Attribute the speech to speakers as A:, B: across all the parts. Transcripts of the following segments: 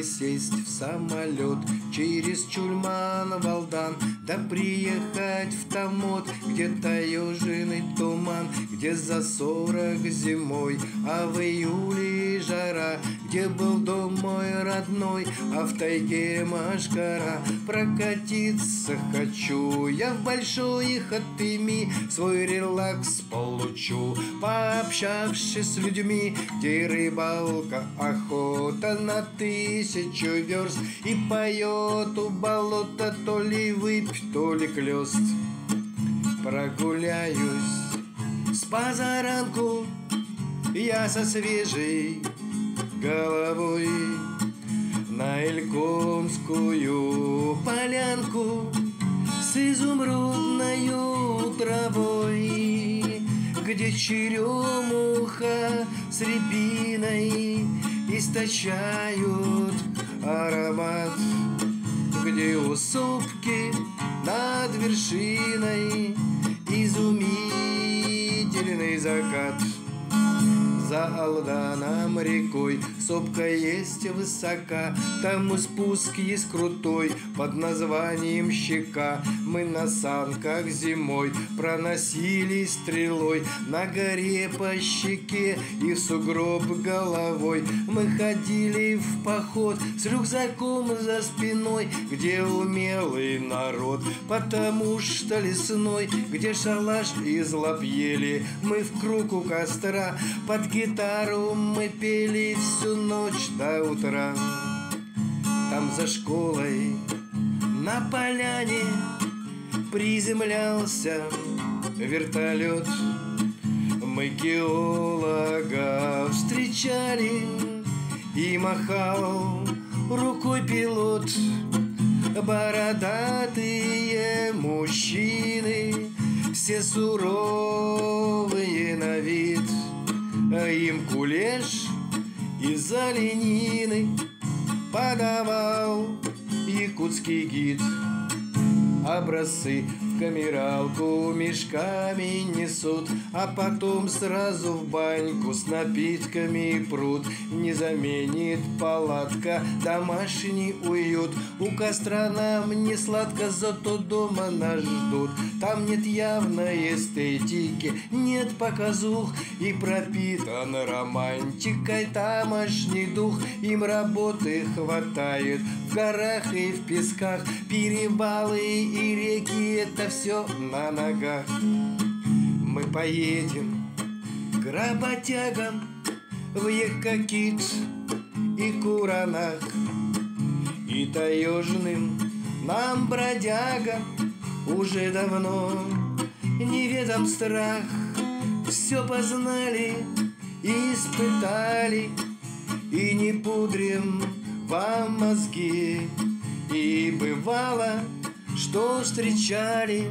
A: бы сесть в самолет через Чульман-Валдан, да приехать в Томот, где таежный туман, где за 40 зимой, а в июле жара, где был дом мой родной, а в тайге машкара. Прокатиться хочу я в большой Хатыми, свой релакс получу, пообщавшись с людьми, где рыбалка, охота на 1000 верст, и поет у болота то ли выпь, то ли клёст. Прогуляюсь с позаранку я со свежей головой на Илькомскую полянку с изумрудною травой, где черемуха с рябиной источают аромат, где у сопки над вершиной изумительный закат. За Алданом рекой сопка есть высока, там и спуск есть крутой под названием Щека. Мы на санках зимой проносились стрелой на горе по щеке и в сугроб головой. Мы ходили в поход с рюкзаком за спиной, где умелый народ, потому что лесной, где шалаш из лап ели. Мы в круг у костра под гитару мы пели всю ночь до утра. Там за школой на поляне приземлялся вертолет. Мы геолога встречали, и махал рукой пилот. Бородатые мужчины, все суровые на вид, а им кулеш из оленины подавал якутский гид. Образцы в камералку мешками несут, а потом сразу в баньку с напитками прут. Не заменит палатка домашний уют, у костра нам не сладко, зато дома нас ждут. Там нет явной эстетики, нет показух, и пропитан романтикой тамошний дух. Им работы хватает в горах и в песках, перевалы и реки — это все на ногах. Мы поедем к работягам в Екакит и Куранах, и таежным нам, бродягам, уже давно неведом страх. Все познали и испытали, и не пудрим вам мозги. И бывало, что встречали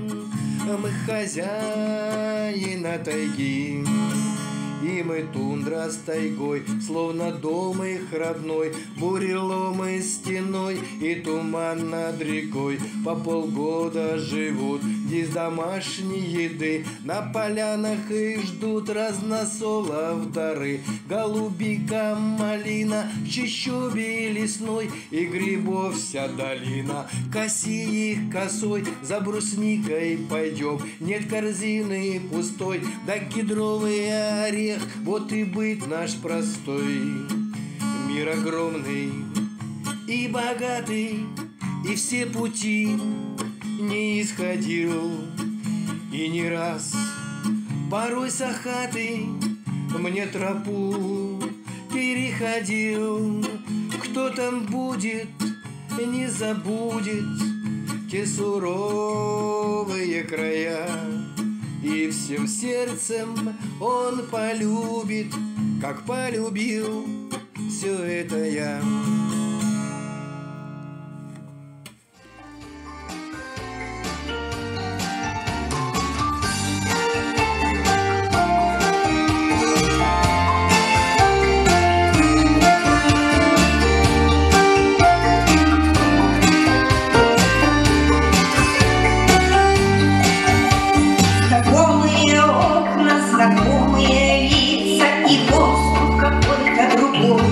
A: мы хозяина тайги. И мы тундра с тайгой, словно дом их родной, буреломы стеной и туман над рекой. По полгода живут без домашней еды, на полянах их ждут разносолов дары. Голубика, малина, в чащобе лесной, и грибов вся долина. Коси их косой, за брусникой пойдем, нет корзины пустой, да кедровый орех. Вот и быт наш простой. Мир огромный и богатый, и все пути не исходил. И не раз, порой сахатый, мне тропу переходил. Кто там будет, не забудет те суровые края, и всем сердцем он полюбит, как полюбил все это я.
B: Знакомые лица и воздух какой-то другой.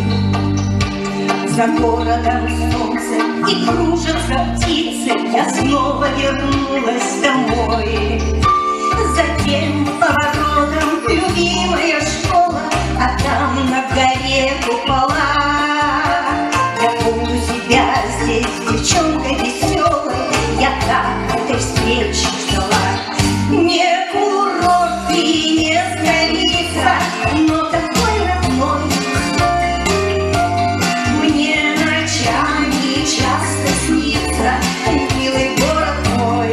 B: За городом солнце и кружатся птицы, я снова вернулась домой. За тем поворотом любимая школа, а там на горе купола. Я помню себя здесь девчонкой веселой, я так этой встречи ждала. Не курорт и не столица, но такой родной. Мне ночами часто снится милый город мой.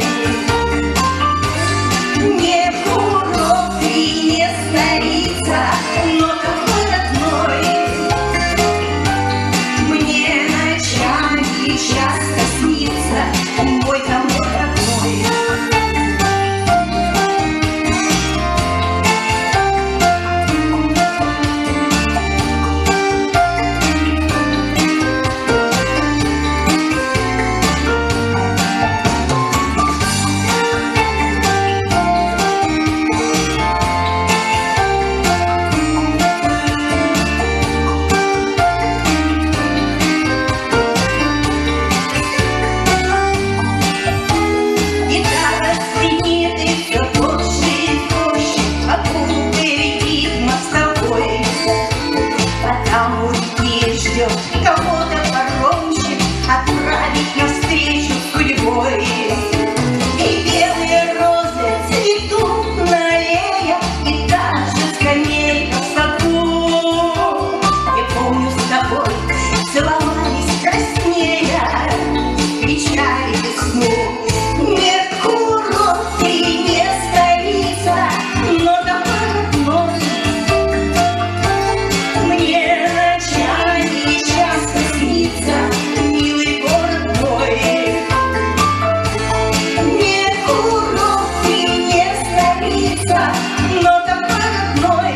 B: Не курорт и не столица, но такой родной. Мне ночами часто снится мой домой родной. Кого-то паромщик отправить навстречу судьбой. И белые розы цветут на аллеях, и даже скамейка в саду. Я помню, с тобой целовались краснея, встречали весну. Не курорт и не столица, но такой родной. Мне ночами часто снится милый город мой. Не курорт и не столица, но такой родной.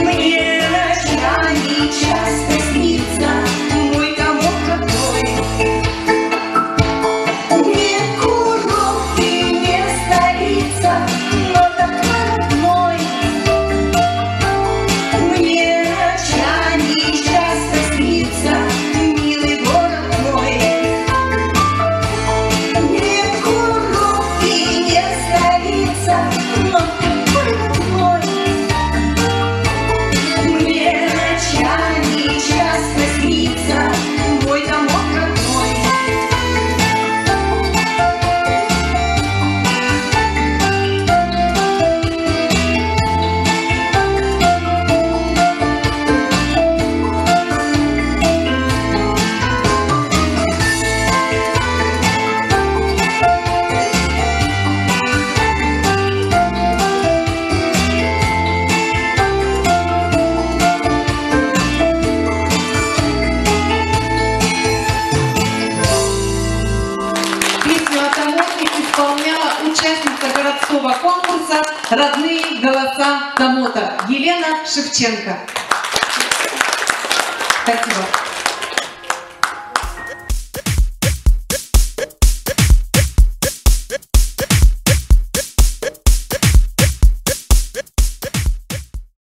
B: Мне ночами часто снится мой домок родной. Не курорт и не столица, но такой родной. Мне ночами часто снится милый город мой. Не курорт и не столица, но такой родной. Мне ночами часто снится мой домок родной.
C: Песню о Тамоте исполняла участница городского конкурса «Родные голоса Тамота» Елена Шевченко. Спасибо.